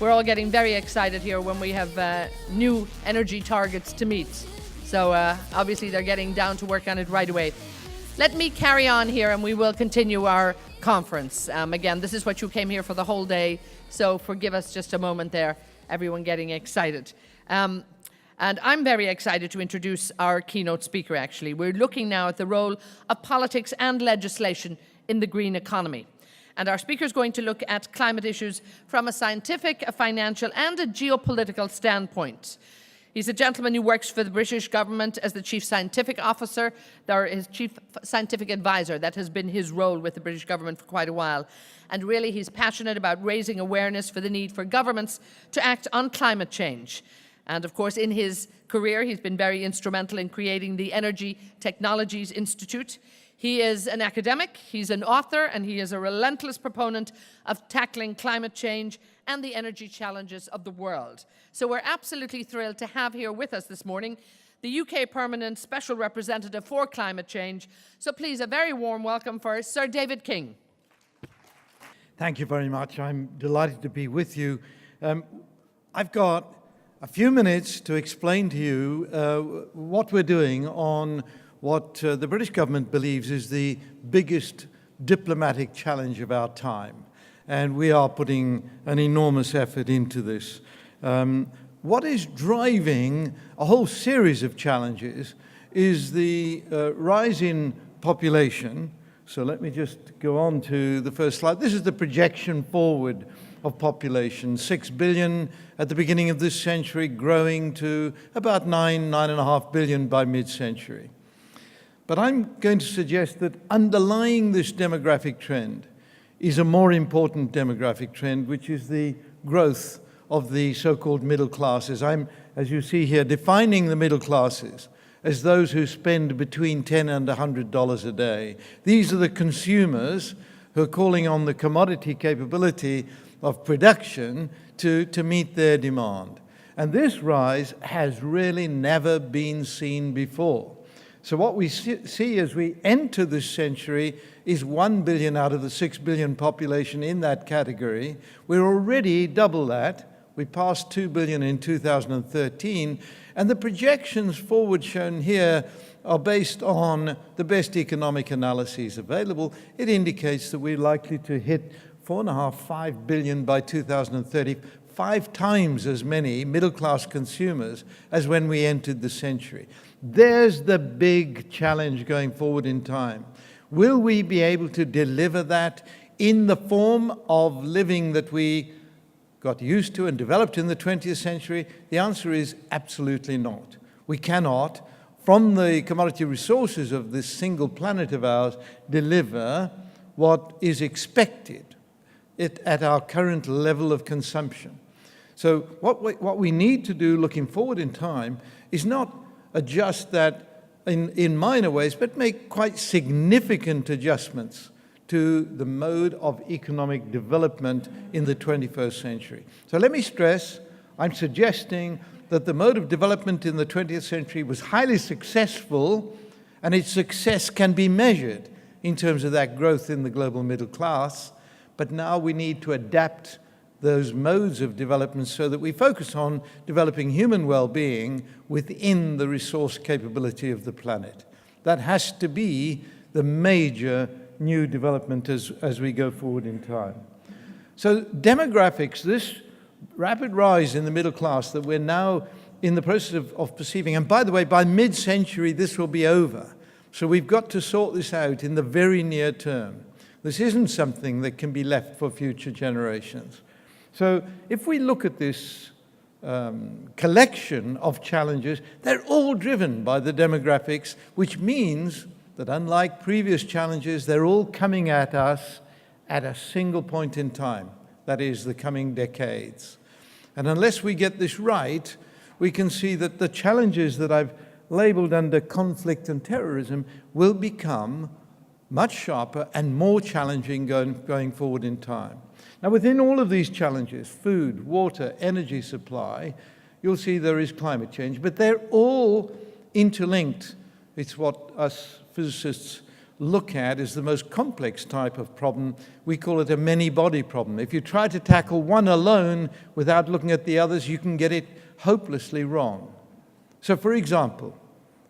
we're all getting very excited here when we have new energy targets to meet. So obviously they're getting down to work on it right away. Let me carry on here and we will continue our conference. Again, this is what you came here for the whole day, so forgive us just a moment there, everyone getting excited. And I'm very excited to introduce our keynote speaker, actually. We're looking now at the role of politics and legislation in the green economy. And our speaker is going to look at climate issues from a scientific, a financial, and a geopolitical standpoint. He's a gentleman who works for the British government as the Chief Scientific Officer, or his Chief Scientific Advisor. That has been his role with the British government for quite a while. And really, he's passionate about raising awareness for the need for governments to act on climate change. And of course, in his career, he's been very instrumental in creating the Energy Technologies Institute. He is an academic, he's an author, and he is a relentless proponent of tackling climate change and the energy challenges of the world. So we're absolutely thrilled to have here with us this morning the UK Permanent Special Representative for Climate Change. So please, a very warm welcome for Sir David King. Thank you very much. I'm delighted to be with you. I've got a few minutes to explain to you what we're doing on what the British government believes is the biggest diplomatic challenge of our time. And we are putting an enormous effort into this. What is driving a whole series of challenges is the rise in population. So let me just go on to the first slide. This is the projection forward of population. 6 billion at the beginning of this century, growing to about 9.5 billion by mid-century. But I'm going to suggest that underlying this demographic trend is a more important demographic trend, which is the growth of the so-called middle classes. I'm, as you see here, defining the middle classes as those who spend between $10 and $100 a day. These are the consumers who are calling on the commodity capability of production to meet their demand. And this rise has really never been seen before. So what we see as we enter this century is 1 billion out of the 6 billion population in that category. We're already double that. We passed 2 billion in 2013, and the projections forward shown here are based on the best economic analyses available. It indicates that we're likely to hit 4.5–5 billion by 2030, 5 times as many middle-class consumers as when we entered the century. There's the big challenge going forward in time. Will we be able to deliver that in the form of living that we got used to and developed in the 20th century? The answer is absolutely not. We cannot, from the commodity resources of this single planet of ours, deliver what is expected at our current level of consumption. So what we need to do looking forward in time is not adjust that in minor ways, but make quite significant adjustments to the mode of economic development in the 21st century. So let me stress, I'm suggesting that the mode of development in the 20th century was highly successful, and its success can be measured in terms of that growth in the global middle class. But now we need to adapt those modes of development so that we focus on developing human well-being within the resource capability of the planet. That has to be the major new development as we go forward in time. So demographics, this rapid rise in the middle class that we're now in the process of perceiving, and by the way, by mid-century this will be over. So we've got to sort this out in the very near term. This isn't something that can be left for future generations. So if we look at this collection of challenges, they're all driven by the demographics, which means that unlike previous challenges, they're all coming at us at a single point in time, that is, the coming decades. And unless we get this right, we can see that the challenges that I've labeled under conflict and terrorism will become much sharper and more challenging going forward in time. Now, within all of these challenges, food, water, energy supply, you'll see there is climate change, but they're all interlinked. It's what us physicists look at is the most complex type of problem. We call it a many-body problem. If you try to tackle one alone without looking at the others, you can get it hopelessly wrong. So, for example,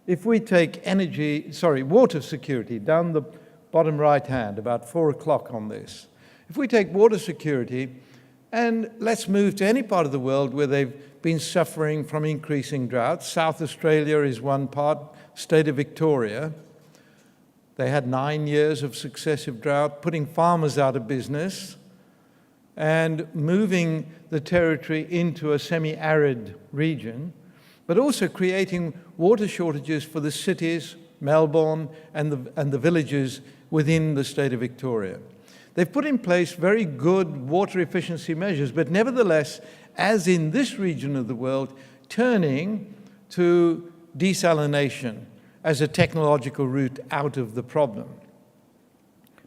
if we take water security, down the bottom right hand, about 4 o'clock on this. If we take water security, and let's move to any part of the world where they've been suffering from increasing droughts. South Australia is one part, state of Victoria. They had 9 years of successive drought, putting farmers out of business and moving the territory into a semi-arid region, but also creating water shortages for the cities, Melbourne, and the villages within the state of Victoria. They've put in place very good water efficiency measures, but nevertheless, as in this region of the world, turning to desalination as a technological route out of the problem.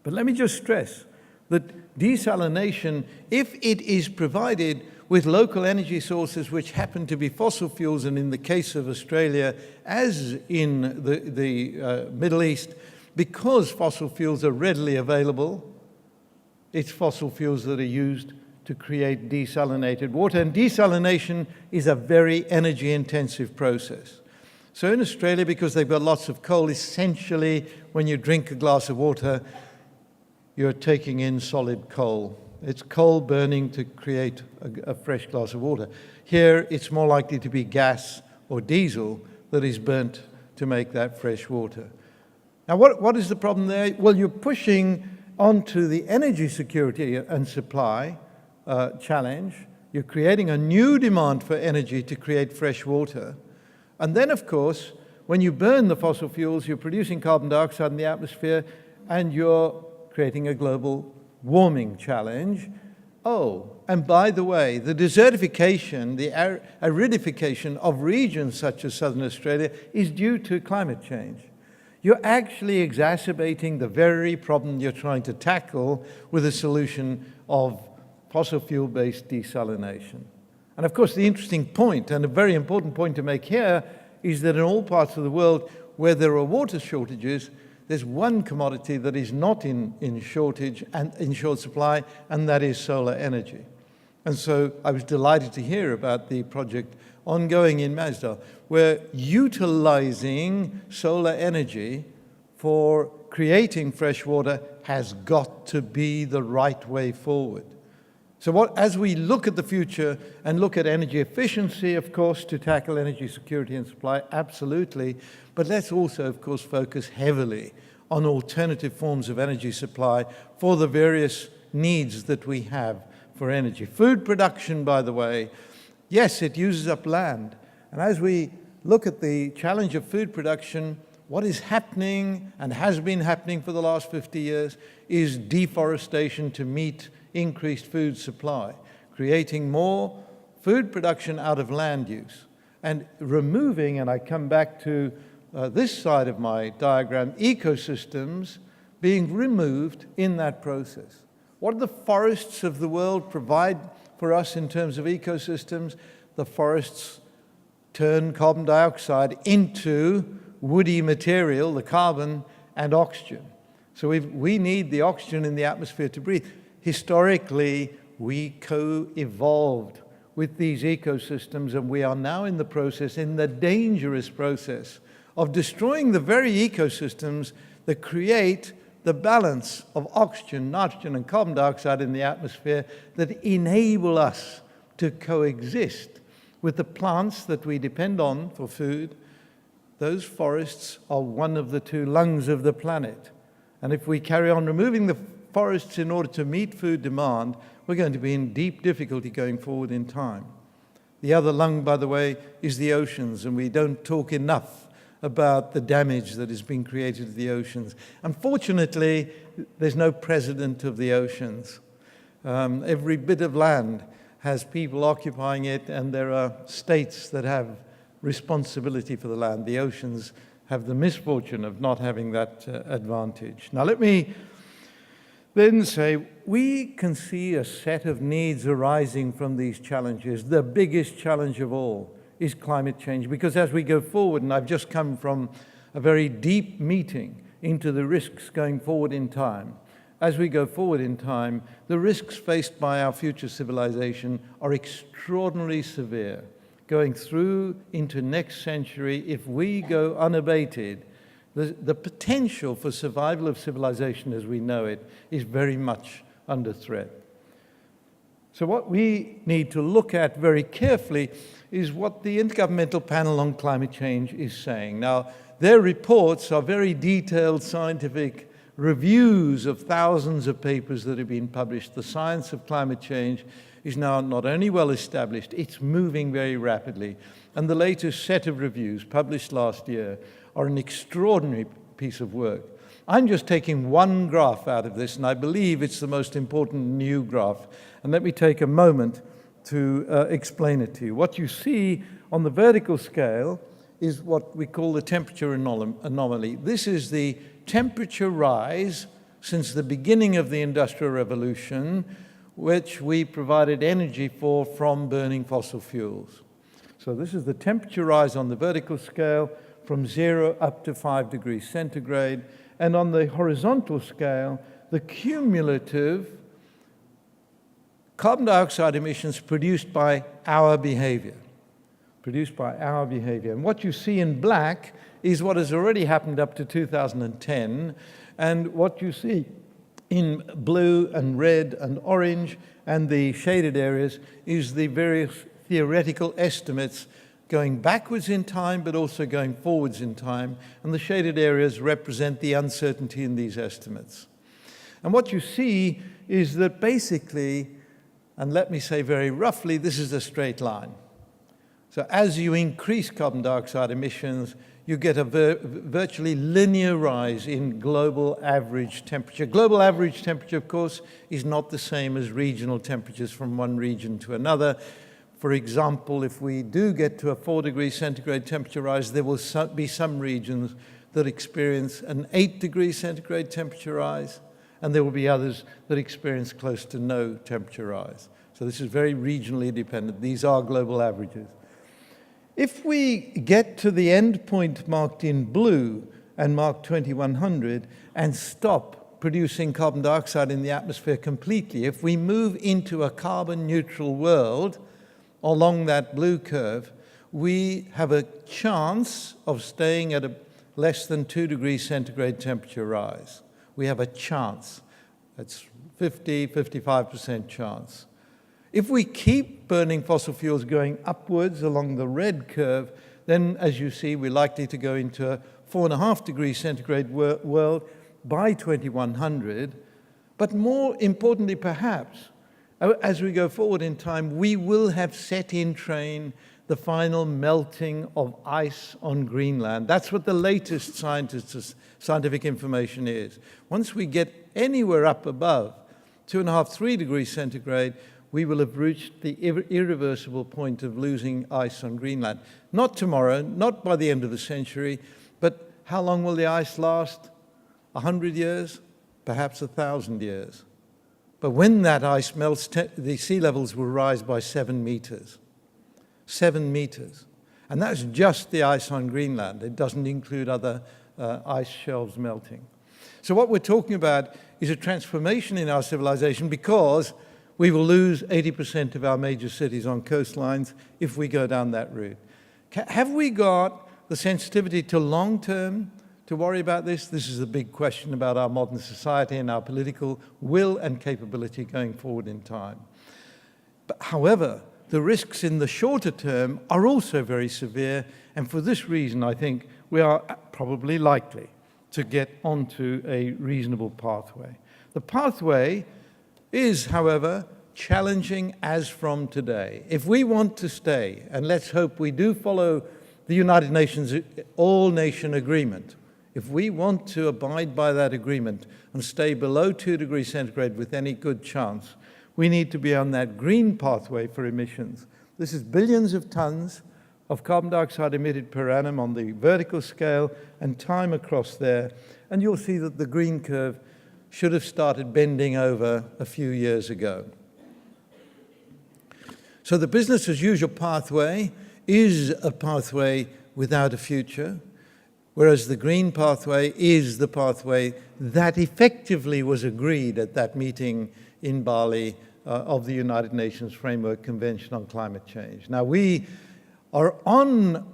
But let me just stress that desalination, if it is provided with local energy sources which happen to be fossil fuels, and in the case of Australia, as in the Middle East, because fossil fuels are readily available, it's fossil fuels that are used to create desalinated water. And desalination is a very energy-intensive process. So in Australia, because they've got lots of coal, essentially when you drink a glass of water, you're taking in solid coal. It's coal burning to create a fresh glass of water. Here, it's more likely to be gas or diesel that is burnt to make that fresh water. Now, what is the problem there? Well, you're pushing onto the energy security and supply challenge. You're creating a new demand for energy to create fresh water. And then, of course, when you burn the fossil fuels, you're producing carbon dioxide in the atmosphere, and you're creating a global warming challenge. Oh, and by the way, the desertification, the aridification of regions such as southern Australia is due to climate change. You're actually exacerbating the very problem you're trying to tackle with a solution of fossil fuel-based desalination. And of course, the interesting point, and a very important point to make here, is that in all parts of the world where there are water shortages, there's one commodity that is not in shortage and in short supply, and that is solar energy. And so I was delighted to hear about the project ongoing in Masdar. We're utilizing solar energy for creating fresh water has got to be the right way forward. So as we look at the future and look at energy efficiency, of course, to tackle energy security and supply, absolutely, but let's also, of course, focus heavily on alternative forms of energy supply for the various needs that we have for energy. Food production, by the way, yes, it uses up land. And as we look at the challenge of food production, what is happening and has been happening for the last 50 years is deforestation to meet increased food supply, creating more food production out of land use, and removing, and I come back to this side of my diagram, ecosystems being removed in that process. What do the forests of the world provide for us in terms of ecosystems? The forests turn carbon dioxide into woody material, the carbon, and oxygen. So we need the oxygen in the atmosphere to breathe. Historically, we co-evolved with these ecosystems, and we are now in the dangerous process of destroying the very ecosystems that create the balance of oxygen, nitrogen, and carbon dioxide in the atmosphere that enable us to coexist with the plants that we depend on for food. Those forests are one of the two lungs of the planet. And if we carry on removing the forests in order to meet food demand, we're going to be in deep difficulty going forward in time. The other lung, by the way, is the oceans, and we don't talk enough about the damage that is being created to the oceans. Unfortunately, there's no president of the oceans. Every bit of land has people occupying it, and there are states that have responsibility for the land. The oceans have the misfortune of not having that advantage. Now, let me then say, we can see a set of needs arising from these challenges. The biggest challenge of all is climate change, because as we go forward, and I've just come from a very deep meeting into the risks going forward in time. As we go forward in time, the risks faced by our future civilization are extraordinarily severe. Going through into next century, if we go unabated, the potential for survival of civilization as we know it is very much under threat. So what we need to look at very carefully is what the Intergovernmental Panel on Climate Change is saying. Now, their reports are very detailed scientific reviews of thousands of papers that have been published. The science of climate change is now not only well established, it's moving very rapidly. And the latest set of reviews published last year are an extraordinary piece of work. I'm just taking one graph out of this, and I believe it's the most important new graph. And let me take a moment to explain it to you. What you see on the vertical scale is what we call the temperature anomaly. This is the temperature rise since the beginning of the Industrial Revolution, which we provided energy for from burning fossil fuels. So this is the temperature rise on the vertical scale from 0 up to 5 degrees centigrade. And on the horizontal scale, the cumulative carbon dioxide emissions produced by our behavior. And what you see in black is what has already happened up to 2010, and what you see in blue and red and orange and the shaded areas is the various theoretical estimates going backwards in time but also going forwards in time, and the shaded areas represent the uncertainty in these estimates. And what you see is that basically, and let me say very roughly, this is a straight line. So as you increase carbon dioxide emissions, you get a virtually linear rise in global average temperature. Global average temperature, of course, is not the same as regional temperatures from one region to another. For example, if we do get to a 4 degrees centigrade temperature rise, there will be some regions that experience an 8 degrees centigrade temperature rise, and there will be others that experience close to no temperature rise. So this is very regionally dependent. These are global averages. If we get to the end point marked in blue and marked 2100 and stop producing carbon dioxide in the atmosphere completely, if we move into a carbon neutral world along that blue curve, we have a chance of staying at a less than 2 degrees centigrade temperature rise. We have a chance. That's 55% chance. If we keep burning fossil fuels going upwards along the red curve, then, as you see, we're likely to go into a 4.5 degrees centigrade world by 2100. But more importantly, perhaps, as we go forward in time, we will have set in train the final melting of ice on Greenland. That's what the latest scientific information is. Once we get anywhere up above 2.5, 3 degrees centigrade, we will have reached the irreversible point of losing ice on Greenland. Not tomorrow, not by the end of the century, but how long will the ice last? 100 years? Perhaps 1,000 years. But when that ice melts, the sea levels will rise by 7 meters. 7 meters. And that's just the ice on Greenland. It doesn't include other ice shelves melting. So what we're talking about is a transformation in our civilization, because we will lose 80% of our major cities on coastlines if we go down that route. Have we got the sensitivity to long term to worry about this? This is a big question about our modern society and our political will and capability going forward in time. But however, the risks in the shorter term are also very severe, and for this reason, I think we are probably likely to get onto a reasonable pathway. The pathway is, however, challenging as from today. If we want to stay, and let's hope we do follow the United Nations all-nation agreement, if we want to abide by that agreement and stay below 2 degrees centigrade with any good chance, we need to be on that green pathway for emissions. This is billions of tons of carbon dioxide emitted per annum on the vertical scale and time across there. And you'll see that the green curve should have started bending over a few years ago. So the business as usual pathway is a pathway without a future. whereas the green pathway is the pathway that effectively was agreed at that meeting in Bali of the United Nations Framework Convention on Climate Change. Now, we are on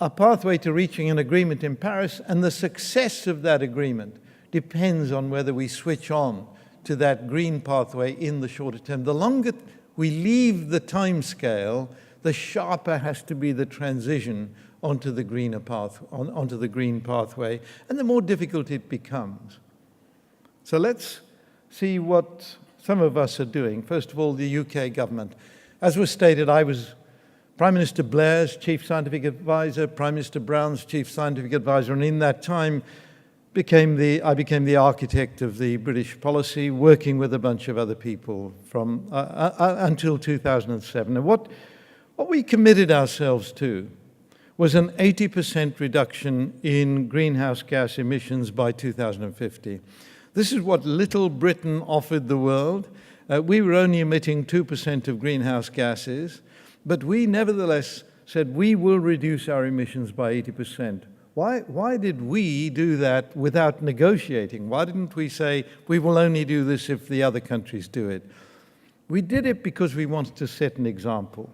a pathway to reaching an agreement in Paris, and the success of that agreement depends on whether we switch on to that green pathway in the shorter term. The longer we leave the time scale, the sharper has to be the transition onto the greener path, onto the green pathway, and the more difficult it becomes. So let's see what some of us are doing. First of all, the UK government. As was stated, I was Prime Minister Blair's Chief Scientific Advisor, Prime Minister Brown's Chief Scientific Advisor, and in that time I became the architect of the British policy, working with a bunch of other people from until 2007. And what we committed ourselves to was an 80% reduction in greenhouse gas emissions by 2050. This is what Little Britain offered the world. We were only emitting 2% of greenhouse gases, but we nevertheless said we will reduce our emissions by 80%. Why did we do that without negotiating? Why didn't we say we will only do this if the other countries do it? We did it because we wanted to set an example.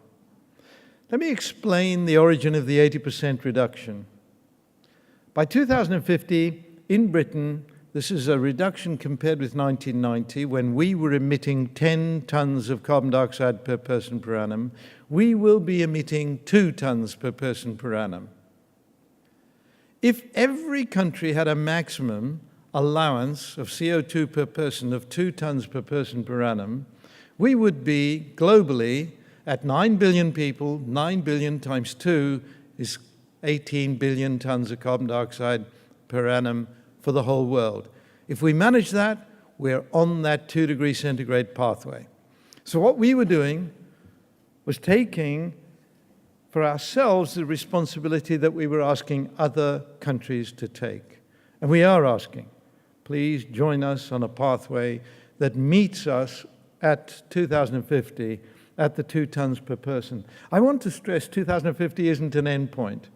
Let me explain the origin of the 80% reduction. By 2050, in Britain, this is a reduction compared with 1990, when we were emitting 10 tons of carbon dioxide per person per annum. We will be emitting 2 tons per person per annum. If every country had a maximum allowance of CO2 per person of 2 tons per person per annum, we would be globally at 9 billion people. 9 billion times 2 is 18 billion tons of carbon dioxide per annum for the whole world. If we manage that, we're on that 2 degree centigrade pathway. So what we were doing was taking for ourselves the responsibility that we were asking other countries to take. And we are asking, please join us on a pathway that meets us at 2050 at the 2 tons per person. I want to stress 2050 isn't an end point.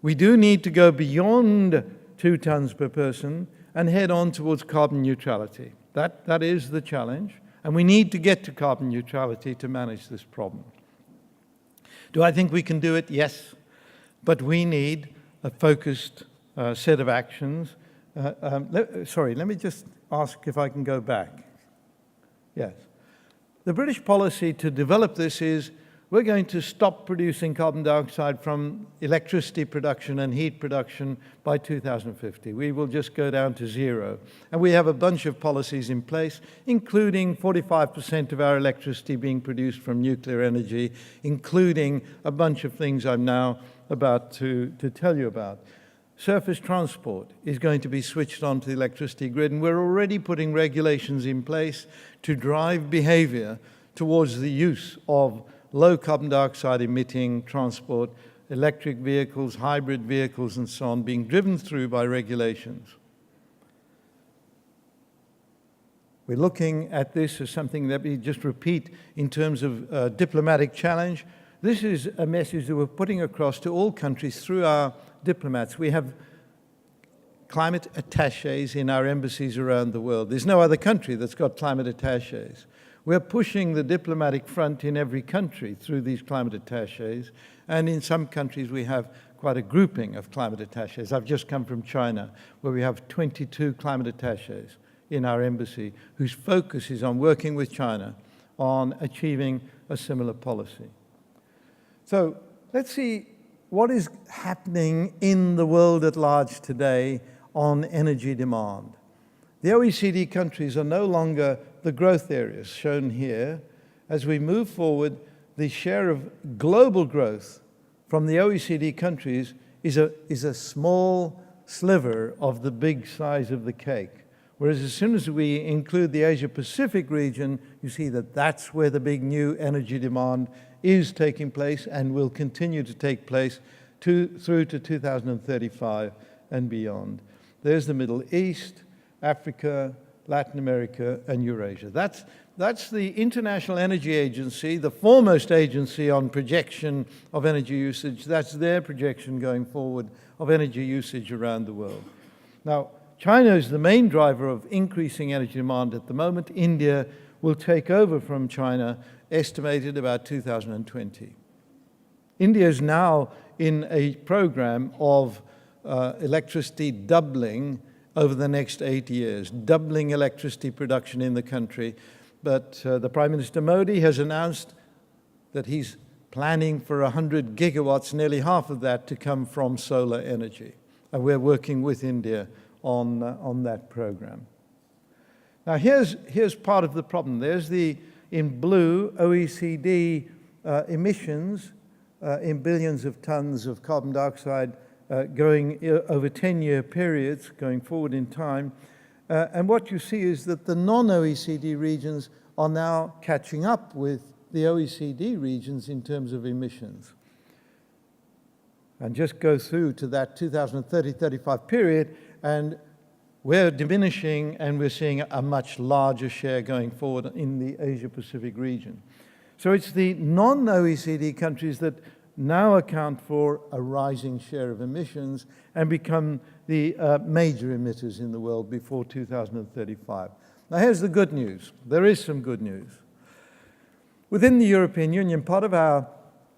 We do need to go beyond 2 tons per person and head on towards carbon neutrality. That is the challenge, and we need to get to carbon neutrality to manage this problem. Do I think we can do it? Yes, but we need a focused set of actions. Let me just ask if I can go back. Yes. The British policy to develop this is we're going to stop producing carbon dioxide from electricity production and heat production by 2050. We will just go down to 0. And we have a bunch of policies in place, including 45% of our electricity being produced from nuclear energy, including a bunch of things I'm now about to tell you about. Surface transport is going to be switched on to the electricity grid, and we're already putting regulations in place to drive behavior towards the use of low carbon dioxide emitting transport, electric vehicles, hybrid vehicles, and so on, being driven through by regulations. We're looking at this as something that we just repeat in terms of diplomatic challenge. This is a message that we're putting across to all countries through our diplomats. We have climate attachés in our embassies around the world. There's no other country that's got climate attachés. We're pushing the diplomatic front in every country through these climate attachés, and in some countries we have quite a grouping of climate attachés. I've just come from China, where we have 22 climate attachés in our embassy, whose focus is on working with China on achieving a similar policy. So let's see what is happening in the world at large today on energy demand. The OECD countries are no longer the growth areas shown here. As we move forward, the share of global growth from the OECD countries is a small sliver of the big size of the cake. Whereas as soon as we include the Asia-Pacific region, you see that that's where the big new energy demand is taking place and will continue to take place through to 2035 and beyond. There's the Middle East, Africa, Latin America, and Eurasia. That's the International Energy Agency, the foremost agency on projection of energy usage. That's their projection going forward of energy usage around the world. Now, China is the main driver of increasing energy demand at the moment. India will take over from China, estimated about 2020. India is now in a program of electricity doubling over the next 8 years, doubling electricity production in the country. But the Prime Minister Modi has announced that he's planning for 100 gigawatts, nearly half of that to come from solar energy. And we're working with India on that program. Now, here's part of the problem. There's the, in blue, OECD emissions in billions of tons of carbon dioxide going over 10-year periods, going forward in time. And what you see is that the non-OECD regions are now catching up with the OECD regions in terms of emissions. And just go through to that 2030-35 period, and we're diminishing, and we're seeing a much larger share going forward in the Asia-Pacific region. So it's the non-OECD countries that now account for a rising share of emissions and become the major emitters in the world before 2035. Now, here's the good news. There is some good news. Within the European Union, part of our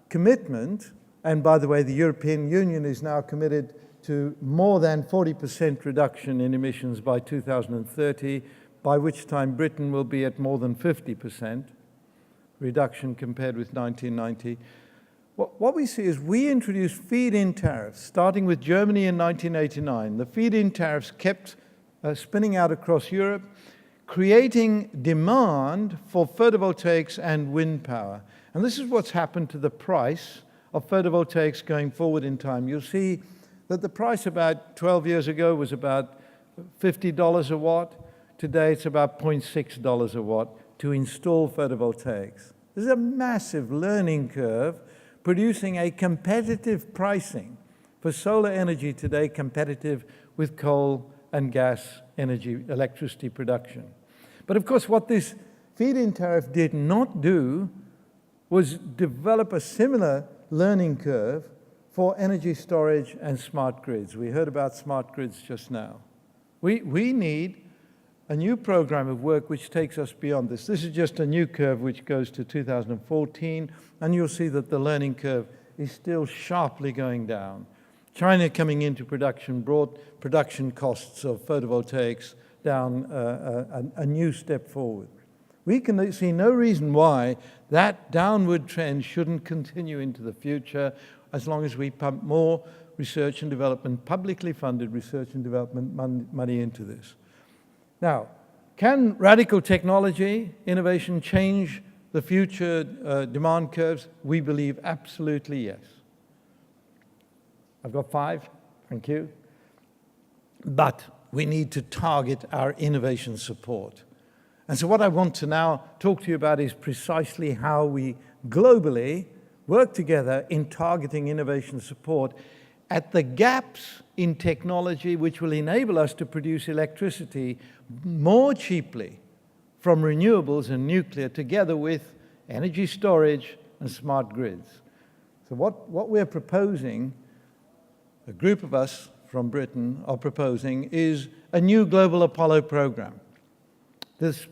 commitment, and by the way, the European Union is now committed to more than 40% reduction in emissions by 2030, by which time Britain will be at more than 50% reduction compared with 1990. What we see is we introduced feed-in tariffs, starting with Germany in 1989. The feed-in tariffs kept spinning out across Europe, creating demand for photovoltaics and wind power. And this is what's happened to the price of photovoltaics going forward in time. You'll see that the price about 12 years ago was about $50 a watt. Today it's about $0.6 a watt to install photovoltaics. This is a massive learning curve, producing a competitive pricing for solar energy today, competitive with coal and gas energy, electricity production. But of course, what this feed-in tariff did not do was develop a similar learning curve for energy storage and smart grids. We heard about smart grids just now. We need a new program of work which takes us beyond this. This is just a new curve which goes to 2014, and you'll see that the learning curve is still sharply going down. China coming into production brought production costs of photovoltaics down a new step forward. We can see no reason why that downward trend shouldn't continue into the future as long as we pump more research and development, publicly funded research and development money into this. Now, can radical technology innovation change the future demand curves? We believe absolutely yes. I've got 5, thank you. But we need to target our innovation support. And so what I want to now talk to you about is precisely how we globally work together in targeting innovation support at the gaps in technology which will enable us to produce electricity more cheaply from renewables and nuclear, together with energy storage and smart grids. So what we're proposing, a group of us from Britain are proposing, is a new global Apollo program. This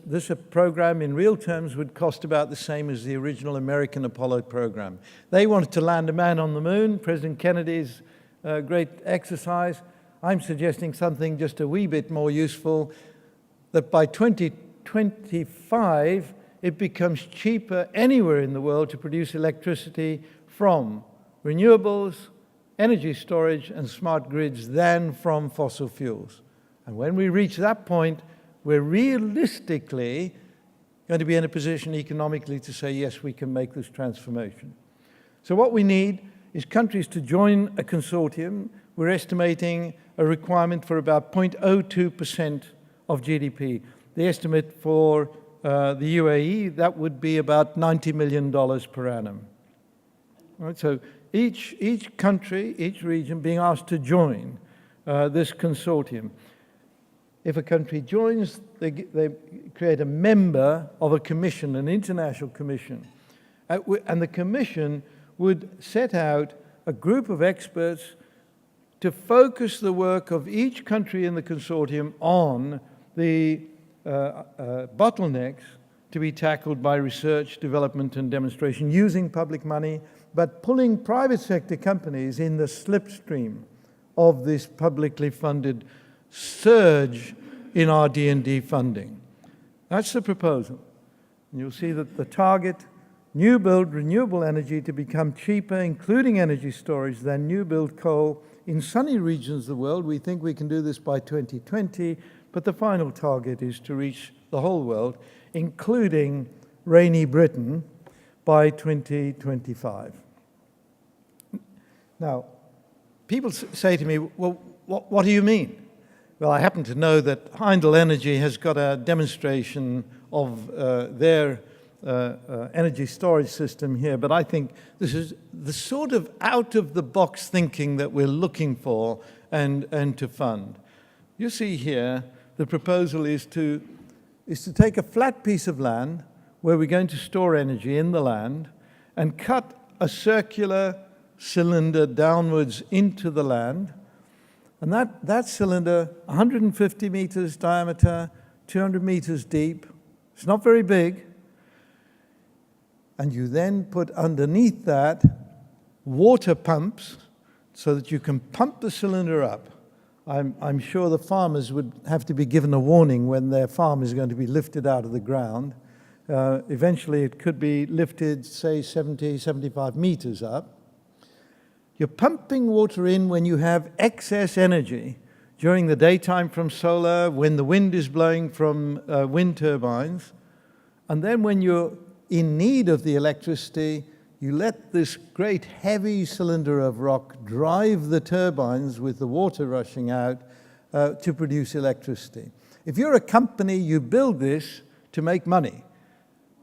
program in real terms would cost about the same as the original American Apollo program. They wanted to land a man on the moon, President Kennedy's great exercise. I'm suggesting something just a wee bit more useful, that by 2025, it becomes cheaper anywhere in the world to produce electricity from renewables, energy storage, and smart grids than from fossil fuels. And when we reach that point, we're realistically going to be in a position economically to say, yes, we can make this transformation. So what we need is countries to join a consortium. We're estimating a requirement for about 0.02% of GDP. The estimate for the UAE, that would be about $90 million per annum. All right, so each country, each region being asked to join this consortium. if a country joins, they create a member of a commission, an international commission. And the commission would set out a group of experts to focus the work of each country in the consortium on the bottlenecks to be tackled by research, development, and demonstration using public money, but pulling private sector companies in the slipstream of this publicly funded surge in our D&D funding. That's the proposal. And you'll see that the target, new build renewable energy to become cheaper, including energy storage, than new build coal in sunny regions of the world. We think we can do this by 2020, but the final target is to reach the whole world, including rainy Britain, by 2025. Now, people say to me, well, what do you mean? Well, I happen to know that Heindel Energy has got a demonstration of their energy storage system here, but I think this is the sort of out-of-the-box thinking that we're looking for and to fund. You see here, the proposal is to take a flat piece of land where we're going to store energy in the land and cut a circular cylinder downwards into the land. And that cylinder, 150 meters diameter, 200 meters deep, it's not very big. And you then put underneath that water pumps so that you can pump the cylinder up. I'm sure the farmers would have to be given a warning when their farm is going to be lifted out of the ground. Eventually it could be lifted, say, 70, 75 meters up. You're pumping water in when you have excess energy during the daytime from solar, when the wind is blowing from wind turbines. And then when you're in need of the electricity, you let this great heavy cylinder of rock drive the turbines with the water rushing out to produce electricity. If you're a company, you build this to make money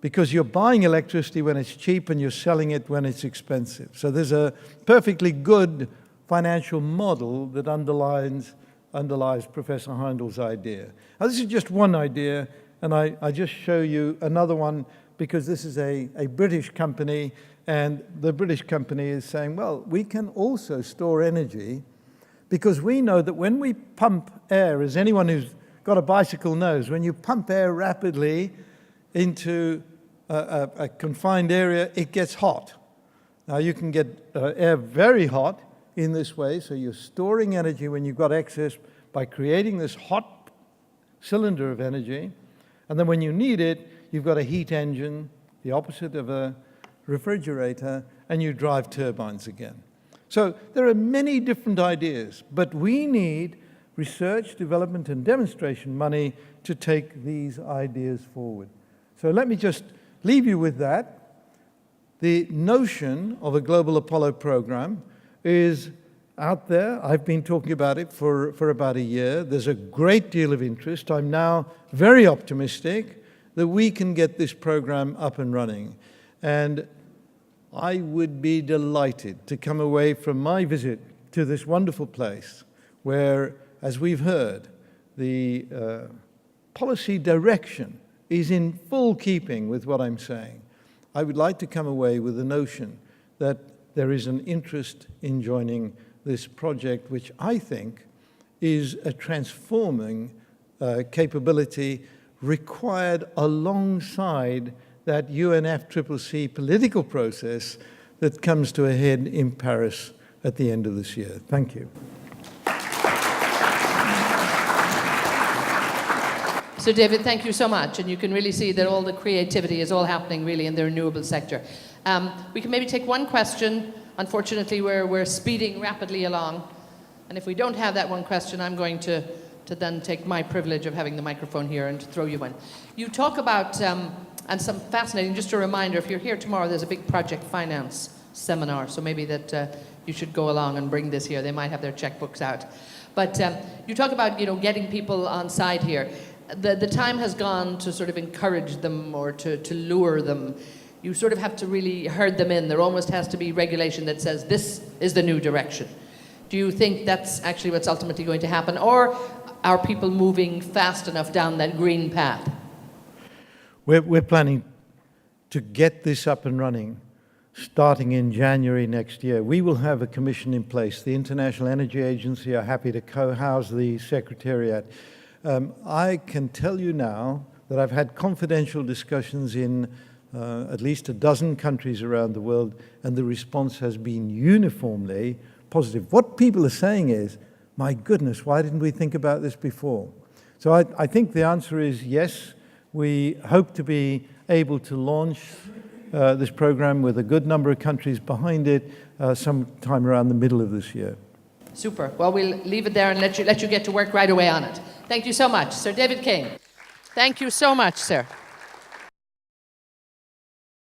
because you're buying electricity when it's cheap and you're selling it when it's expensive. So there's a perfectly good financial model that underlies Professor Heindel's idea. Now, this is just one idea, and I just show you another one because this is a British company, and the British company is saying, well, we can also store energy because we know that when we pump air, as anyone who's got a bicycle knows, when you pump air rapidly into a confined area, it gets hot. Now, you can get air very hot in this way, so you're storing energy when you've got excess by creating this hot cylinder of energy, and then when you need it, you've got a heat engine, the opposite of a refrigerator, and you drive turbines again. So there are many different ideas, but we need research, development, and demonstration money to take these ideas forward. So let me just leave you with that. The notion of a global Apollo program is out there. I've been talking about it for about a year. There's a great deal of interest. I'm now very optimistic that we can get this program up and running. And I would be delighted to come away from my visit to this wonderful place where, as we've heard, the policy direction is in full keeping with what I'm saying. I would like to come away with the notion that there is an interest in joining this project, which I think is a transforming capability required alongside that UNFCCC political process that comes to a head in Paris at the end of this year. Thank you. So David, thank you so much. And you can really see that all the creativity is all happening really in the renewable sector. We can maybe take one question. Unfortunately, we're speeding rapidly along. And if we don't have that one question, I'm going to then take my privilege of having the microphone here and throw you in. You talk about, and some fascinating, just a reminder, if you're here tomorrow, there's a big project finance seminar. So maybe that you should go along and bring this here. They might have their checkbooks out. But you talk about, getting people on side here. The time has gone to sort of encourage them or to lure them. You sort of have to really herd them in. There almost has to be regulation that says this is the new direction. Do you think that's actually what's ultimately going to happen? Or are people moving fast enough down that green path? We're planning to get this up and running starting in January next year. We will have a commission in place. The International Energy Agency are happy to co-house the Secretariat. I can tell you now that I've had confidential discussions in at least a dozen countries around the world, and the response has been uniformly positive. What people are saying is, my goodness, why didn't we think about this before? So I think the answer is yes. We hope to be able to launch this program with a good number of countries behind it sometime around the middle of this year. Super. Well, we'll leave it there and let you get to work right away on it. Thank you so much. Sir David King. Thank you so much, sir.